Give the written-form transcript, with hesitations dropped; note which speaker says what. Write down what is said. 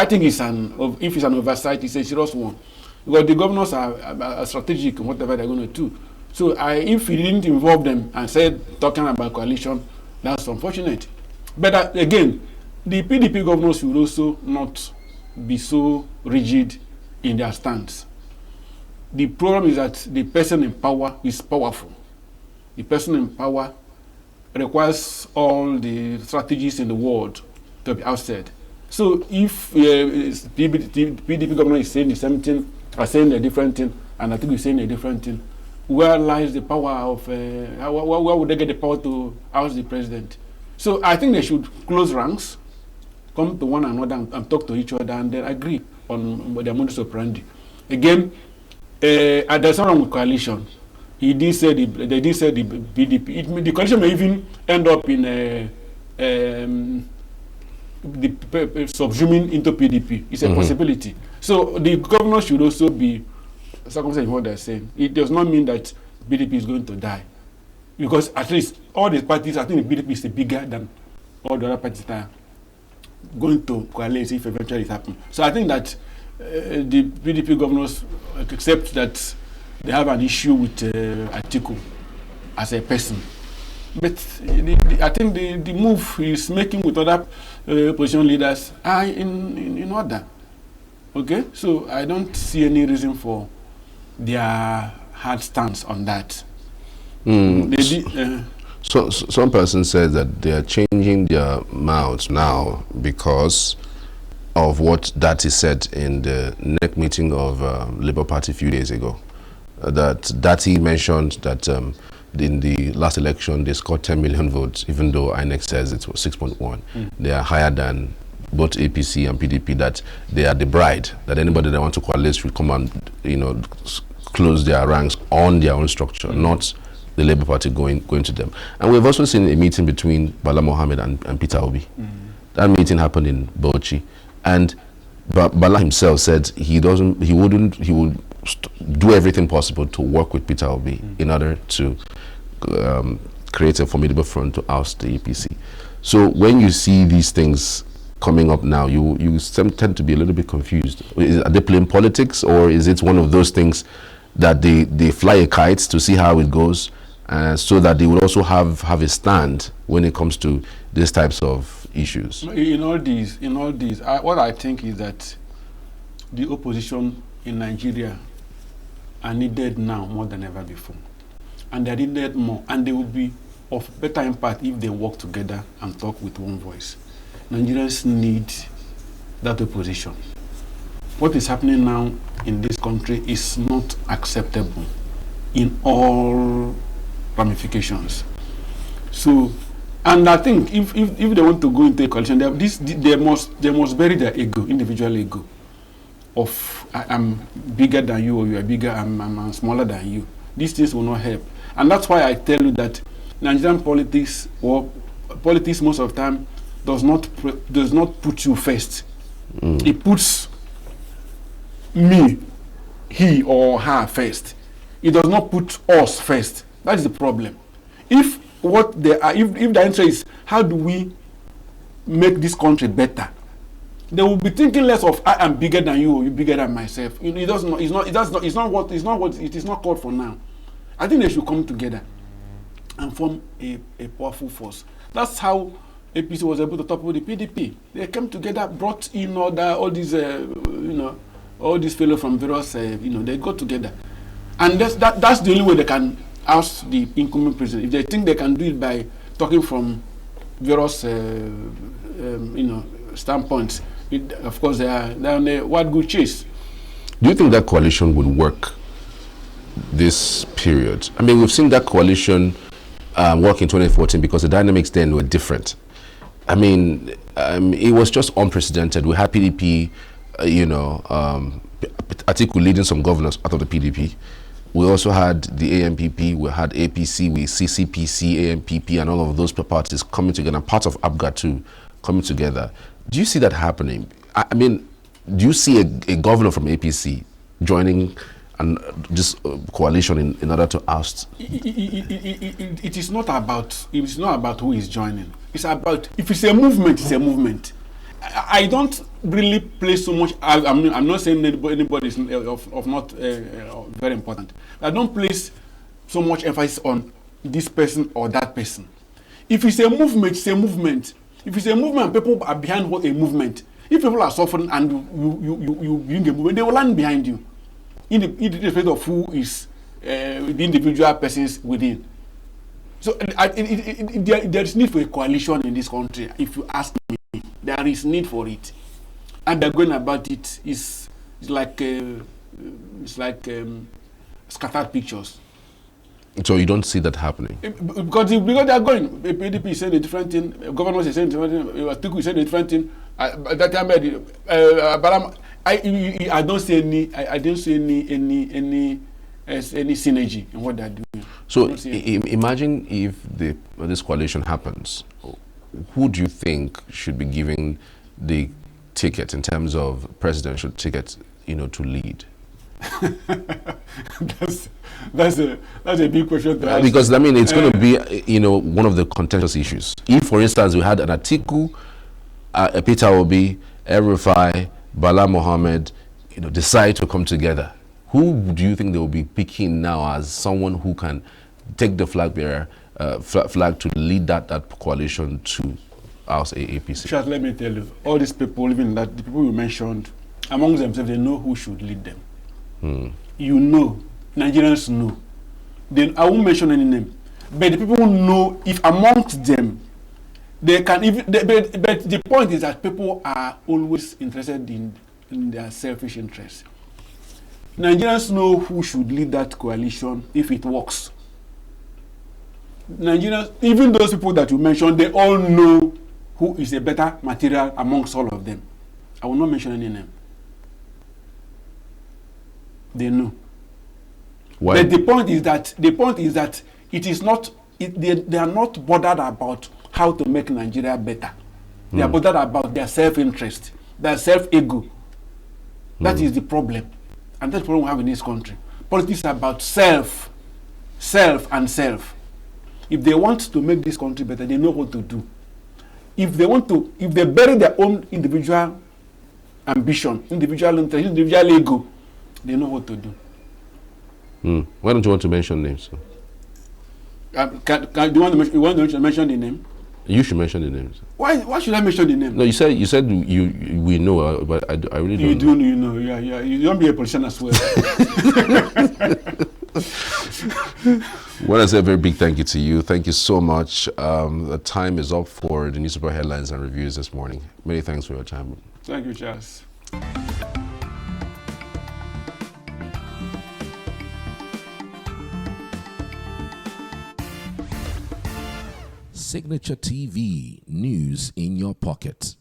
Speaker 1: I think if it's an oversight, it's a serious one. Because the governors are strategic in whatever they're going to do. So if he didn't involve them and said, talking about coalition, that's unfortunate. But again, the PDP governors should also not be so rigid in their stance. The problem is that the person in power is powerful. The person in power requires all the strategies in the world to be outsaid. So if PDP governor is saying the same thing, or saying a different thing, and I think we're saying a different thing, where lies the power of, where would they get the power to oust the president? So I think they should close ranks, come to one another and talk to each other, and then agree on their modus operandi. Again, there's nothing wrong with coalition. They did say the PDP. The coalition may even end up in subsuming into PDP. It's a possibility. So the governor should also be circumspect in what they're saying. It does not mean that PDP is going to die, because at least all these parties, I think the PDP is bigger than all the other parties that are going to coalesce if eventually it happens. So I think that the PDP governors accept that they have an issue with Atiku as a person. But I think the move he's making with other opposition leaders are in order. Okay? So I don't see any reason for their hard stance on that.
Speaker 2: So some person said that they are changing their mouths now because of what Dati said in the NEC meeting of Labour Party a few days ago. That Dati mentioned that in the last election they scored 10 million votes, even though INEC says it was 6.1. They are higher than both APC and PDP, that they are the bride, that anybody that wants to coalesce will come and, close their ranks on their own structure, not the Labour Party going to them. And we've also seen a meeting between Bala Mohammed and Peter Obi. That meeting happened in Bauchi, and Bala himself said he would do everything possible to work with Peter Obi in order to create a formidable front to oust the APC. So when you see these things coming up now, you tend to be a little bit confused. Are they playing politics, or is it one of those things that they fly a kite to see how it goes, so that they would also have a stand when it comes to these types of issues?
Speaker 1: In all these, what I think is that the opposition in Nigeria are needed now more than ever before, and they're needed more, and they will be of better impact if they work together and talk with one voice. Nigerians need that opposition. What is happening now in this country is not acceptable in all ramifications. So, and I think if they want to go into a coalition, they must bury their ego, individual ego, of I'm bigger than you, or you are bigger, I'm smaller than you. These things will not help. And that's why I tell you that Nigerian politics, or politics most of the time, does not put you first. It puts me, he or her first. It does not put us first. That is the problem. If the answer is how do we make this country better, they will be thinking less of I am bigger than you, or you bigger than myself. It does not. It's not what it is not called for now. I think they should come together and form a powerful force. That's how APC was able to topple the PDP. They came together, brought in all these all these fellows from various they got together, and that's the only way they can oust the incumbent president. If they think they can do it by talking from various standpoints, of course they're on a what good chase.
Speaker 2: Do you think that coalition would work this period? I mean, we've seen that coalition work in 2014 because the dynamics then were different. I mean, it was just unprecedented. We had PDP, Atiku leading some governors out of the PDP. We also had the AMPP, we had APC, we CCPC, AMPP, and all of those parties coming together, and part of APGA too, coming together. Do you see that happening? I mean, do you see a governor from APC joining this coalition in order to oust?
Speaker 1: It is not about who is joining. It's about, if it's a movement, it's a movement. I don't really place so much. I'm not saying anybody is of not very important. I don't place so much emphasis on this person or that person. If it's a movement, it's a movement. If it's a movement, people are behind what a movement. If people are suffering and you bring a movement, they will land behind you. In the respect of who is the individual persons within. So there is need for a coalition in this country. If you ask me, there is need for it, and they're going about it. It's like scattered pictures.
Speaker 2: So you don't see that happening?
Speaker 1: Because they are going. PDP is saying a different thing. Government is saying a different thing. Atiku is saying a different thing. That time, I don't see any. I don't see any synergy in what they're doing.
Speaker 2: So imagine if this coalition happens, who do you think should be given the ticket in terms of presidential ticket, to lead?
Speaker 1: that's a big question to ask.
Speaker 2: Because I mean, it's going to be one of the contentious issues. If, for instance, we had an Atiku, Peter Obi, El-Rufai, Bala Mohammed, decide to come together, who do you think they will be picking now as someone who can take the flag bearer flag to lead that coalition to House APC?
Speaker 1: Charles, let me tell you, all these people, even the people you mentioned, among themselves, they know who should lead them. Nigerians know. Then I won't mention any name, but the people who know, if amongst them, they can even. But the point is that people are always interested in their selfish interests. Nigerians know who should lead that coalition if it works. Nigerians, even those people that you mentioned, they all know who is a better material amongst all of them. I will not mention any name. They know. Why? But the point is that it is not. They are not bothered about how to make Nigeria better. They are bothered about their self-interest, their self-ego. That is the problem, and that's the problem we have in this country. Politics is about self. If they want to make this country better, they know what to do. If they bury their own individual ambition, individual interest, individual ego, they know what to do.
Speaker 2: Why don't you want to mention names?
Speaker 1: Do you want to mention the name?
Speaker 2: You should mention the names.
Speaker 1: Why should I mention the name?
Speaker 2: No, you said we know, but I really don't.
Speaker 1: You do know, yeah. You don't be a politician as well.
Speaker 2: Well, I say a very big thank you to you. Thank you so much. The time is up for the newspaper headlines and reviews this morning. Many thanks for your time.
Speaker 1: Thank you, Charles.
Speaker 3: Signature TV, news in your pocket.